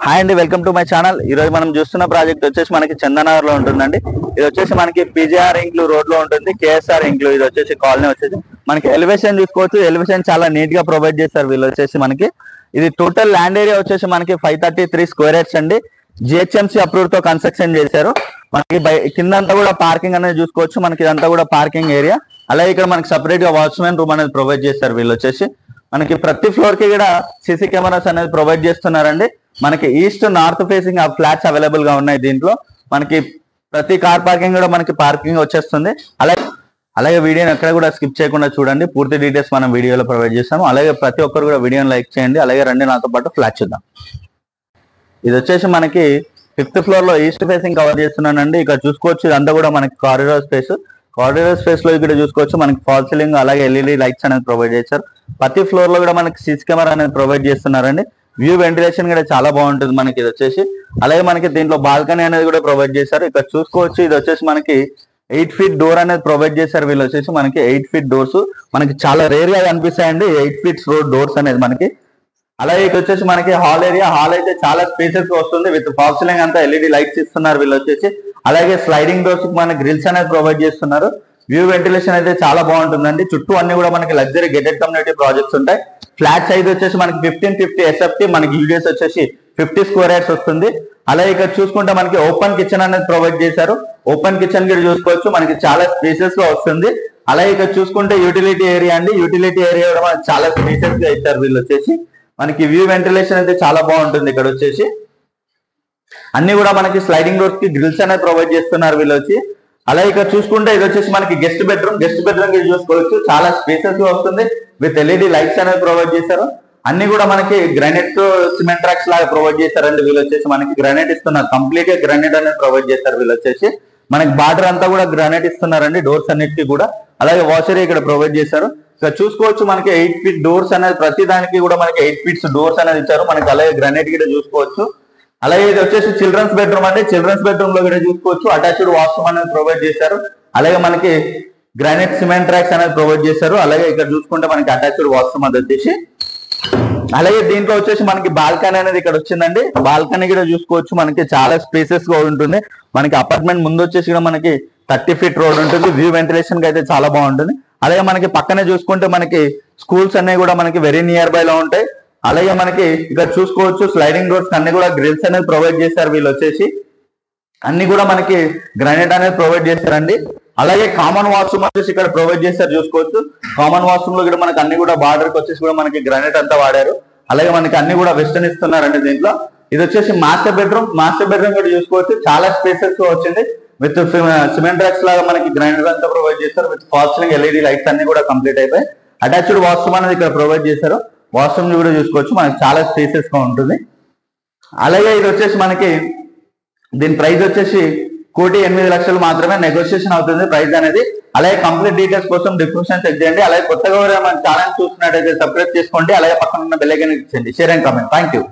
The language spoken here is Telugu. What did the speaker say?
హాయ్ అండి, వెల్కమ్ టు మై ఛానల్. ఈ రోజు మనం చూస్తున్న ప్రాజెక్ట్ వచ్చేసి మనకి చందనగర్ లో ఉంటుందండి. ఇది వచ్చేసి మనకి పీజీఆర్ ఇంక్లూ రోడ్ లో ఉంటుంది. కేఎస్ఆర్ ఇంక్లూ ఇది వచ్చేసి కాలనీ వచ్చేసి మనకి ఎలివేషన్ చూసుకోవచ్చు. ఎలివేషన్ చాలా నీట్ గా ప్రొవైడ్ చేస్తారు వీళ్ళు వచ్చేసి మనకి. ఇది టోటల్ ల్యాండ్ ఏరియా వచ్చేసి మనకి 533 స్క్వేర్ యార్డ్స్ అండి. జిహెచ్ఎంసీ అప్రూవ్ తో కన్స్ట్రక్షన్ చేశారు. మనకి కిందంతా కూడా పార్కింగ్ అనేది చూసుకోవచ్చు. మనకి ఇదంతా కూడా పార్కింగ్ ఏరియా. అలాగే ఇక్కడ మనకి సపరేట్ గా వాచ్మెన్ రూమ్ అనేది ప్రొవైడ్ చేస్తారు వీళ్ళు వచ్చేసి. మనకి ప్రతి ఫ్లోర్ కి కూడా సీసీ కెమెరాస్ అనేది ప్రొవైడ్ చేస్తున్నారండి. మనకి ఈస్ట్ నార్త్ ఫేసింగ్ ఆ ఫ్లాట్స్ అవైలబుల్ గా ఉన్నాయి. దీంట్లో మనకి ప్రతి కార్ పార్కింగ్ కూడా మనకి పార్కింగ్ వచ్చేస్తుంది. అలాగే వీడియోని ఎక్కడ కూడా స్కిప్ చేయకుండా చూడండి. పూర్తి డీటెయిల్స్ మనం వీడియోలో ప్రొవైడ్ చేస్తాము. అలాగే ప్రతి ఒక్కరు కూడా వీడియోని లైక్ చేయండి. అలాగే రండి నాతో పాటు ఫ్లాట్ చూద్దాం. ఇది వచ్చేసి మనకి 5th ఫ్లోర్ లో ఈస్ట్ ఫేసింగ్ కవర్ చేస్తున్నానండి. ఇక్కడ చూసుకోవచ్చు ఇదంతా కూడా మనకి కారిడార్ స్పేస్. కారిడార్ స్పేస్ లో ఇక్కడ చూసుకోవచ్చు మనకి ఫాల్ సీలింగ్ అలాగే ఎల్ఈడి లైట్స్ అనేది ప్రొవైడ్ చేశారు. ప్రతి ఫ్లోర్ లో కూడా మనకి సీసీ కెమెరా అనేది ప్రొవైడ్ చేస్తున్నారండి. వ్యూ వెంటిలేషన్ కూడా చాలా బాగుంటుంది మనకి ఇది వచ్చేసి. అలాగే మనకి దీంట్లో బాల్కనీ అనేది కూడా ప్రొవైడ్ చేశారు. ఇక్కడ చూసుకోవచ్చు ఇది వచ్చేసి మనకి 8 ఫీట్ డోర్ అనేది ప్రొవైడ్ చేశారు వీళ్ళు వచ్చేసి. మనకి 8 ఫీట్ డోర్స్ మనకి చాలా రేర్ గా కనిపిస్తాయండి 8 ఫీట్స్ డోర్స్ అనేది మనకి. అలాగే ఇక్కడ వచ్చేసి మనకి హాల్ ఏరియా. హాల్ అయితే చాలా స్పేసెస్ గా వస్తుంది. విత్ ఫాల్ సీలింగ్ అంతా ఎల్ఈడి లైట్స్ ఇస్తున్నారు వీళ్ళు వచ్చేసి. అలాగే స్లైడింగ్ డోర్స్ మనకి గ్రిల్స్ అనేది ప్రొవైడ్ చేస్తున్నారు. వ్యూ వెంటిలేషన్ అయితే చాలా బాగుంటుందండి. చుట్టూ అన్ని కూడా మనకి లగ్జరీ గేటెడ్ కమ్యూనిటీ ప్రాజెక్ట్స్ ఉంటాయి. ఫ్లాట్ సైజ్ వచ్చేసి మనకి 1550 ఎస్ఎఫ్టీ, మనకి యూడిఎస్ వచ్చేసి 50 స్క్వేర్ యార్డ్స్ వస్తుంది. అలాగే ఇక్కడ చూసుకుంటే మనకి ఓపెన్ కిచెన్ అనేది ప్రొవైడ్ చేశారు. ఓపెన్ కిచెన్ కూడా చూసుకోవచ్చు మనకి చాలా స్పేసెస్ గా వస్తుంది. అలాగే ఇక్కడ చూసుకుంటే యూటిలిటీ ఏరియా అండి. యూటిలిటీ ఏరియా కూడా మనకి చాలా స్పేసెస్ గా ఇచ్చారు వీళ్ళు వచ్చేసి. మనకి వ్యూ వెంటిలేషన్ అయితే చాలా బాగుంటుంది. ఇక్కడ వచ్చేసి అన్ని కూడా మనకి స్లైడింగ్ డోర్స్ కి గ్రిల్స్ అనేది ప్రొవైడ్ చేస్తున్నారు వీళ్ళు వచ్చి. అలాగే ఇక్కడ చూసుకుంటే ఇది వచ్చేసి మనకి గెస్ట్ బెడ్రూమ్. గెస్ట్ బెడ్రూమ్ చూసుకోవచ్చు చాలా స్పేసెస్ గా వస్తుంది. విత్ ఎల్ఈడి లైట్స్ అనేది ప్రొవైడ్ చేశారు. అన్ని కూడా మనకి గ్రానైట్ సిమెంట్ ట్రాక్స్ లాగా ప్రొవైడ్ చేశారండి వీళ్ళు వచ్చేసి. మనకి గ్రానైట్ ఇస్తున్నారు. కంప్లీట్ గా గ్రానైట్ అనేది ప్రొవైడ్ చేస్తారు వీళ్ళు వచ్చేసి. మనకి బార్డర్ అంతా కూడా గ్రానైట్ ఇస్తున్నారండి డోర్స్ అన్నిటికీ కూడా. అలాగే వాషర్ ఇక్కడ ప్రొవైడ్ చేశారు. ఇక్కడ చూసుకోవచ్చు మనకి 8 ఫీట్ డోర్స్ అనేది ప్రతి దానికి కూడా మనకి 8 ఫీట్స్ డోర్స్ అనేది ఇచ్చారు. మనకి అలాగే గ్రానైట్ కూడా చూసుకోవచ్చు. అలాగే ఇది వచ్చేసి చిల్డ్రన్స్ బెడ్రూమ్ అంటే చిల్డ్రన్స్ బెడ్రూమ్ లో కూడా చూసుకోవచ్చు అటాచ్డ్ వాష్రూమ్ అనేది ప్రొవైడ్ చేశారు. అలాగే మనకి గ్రానైట్ సిమెంట్ ట్రాక్స్ అనేది ప్రొవైడ్ చేశారు. అలాగే ఇక్కడ చూసుకుంటే మనకి అటాచ్డ్ వాష్రూమ్ అది వచ్చేసి. అలాగే దీంట్లో వచ్చేసి మనకి బాల్కనీ అనేది ఇక్కడ వచ్చిందండి. బాల్కనీ కూడా చూసుకోవచ్చు మనకి చాలా స్పేసెస్ గా ఉంటుంది. మనకి అపార్ట్మెంట్ ముందు వచ్చేసి కూడా మనకి 30 ఫీట్ రోడ్ ఉంటుంది. వ్యూ వెంటిలేషన్ కి అయితే చాలా బాగుంటుంది. అలాగే మనకి పక్కనే చూసుకుంటే మనకి స్కూల్స్ అన్ని కూడా మనకి వెరీ నియర్ బై లో ఉంటాయి. అలాగే మనకి ఇక్కడ చూసుకోవచ్చు స్లైడింగ్ డోర్స్ అన్ని కూడా గ్రిల్స్ అనేది ప్రొవైడ్ చేశారు వీళ్ళు వచ్చేసి. అన్ని కూడా మనకి గ్రానైట్ అనేది ప్రొవైడ్ చేస్తారండి. అలాగే కామన్ వాష్రూమ్ వచ్చేసి ఇక్కడ ప్రొవైడ్ చేస్తారు చూసుకోవచ్చు. కామన్ వాష్రూమ్ లో కూడా మనకి అన్ని కూడా బార్డర్ కి వచ్చేసి కూడా మనకి గ్రానైట్ అంతా వాడారు. అలాగే మనకి అన్ని కూడా వెస్టర్న్ ఇస్తున్నారండి దీంట్లో. ఇది వచ్చేసి మాస్టర్ బెడ్రూమ్. మాస్టర్ బెడ్రూమ్ కూడా చూసుకోవచ్చు చాలా స్పేసెస్ గా వచ్చింది. విత్ సిమెంట్ ట్రాక్స్ లాగా మనకి గ్రానైట్ అంతా ప్రొవైడ్ చేస్తారు. With fall ceiling LED lights అన్ని కూడా కంప్లీట్ అయిపోయి అటాచ్డ్ వాష్రూమ్ అనేది ఇక్కడ ప్రొవైడ్ చేశారు. వాష్రూమ్ కూడా చూసుకోవచ్చు మనకి చాలా స్పేసెస్ గా ఉంటుంది. అలాగే ఇది వచ్చేసి మనకి దీని ప్రైస్ వచ్చేసి 1,08,00,000 మాత్రమే నెగోషియేషన్ అవుతుంది ప్రైస్ అనేది. అలాగే కంప్లీట్ డీటెయిల్స్ కోసం డిస్క్రిప్షన్ చెక్ చేయండి. అలాగే కొత్తగా మన ఛానల్ చూస్తున్నట్టయితే సబ్స్క్రైబ్ చేసుకోండి. అలాగే పక్కన ఉన్న బెల్ ఐకాన్ ఇచ్చేయండి. Share and comment. Thank you.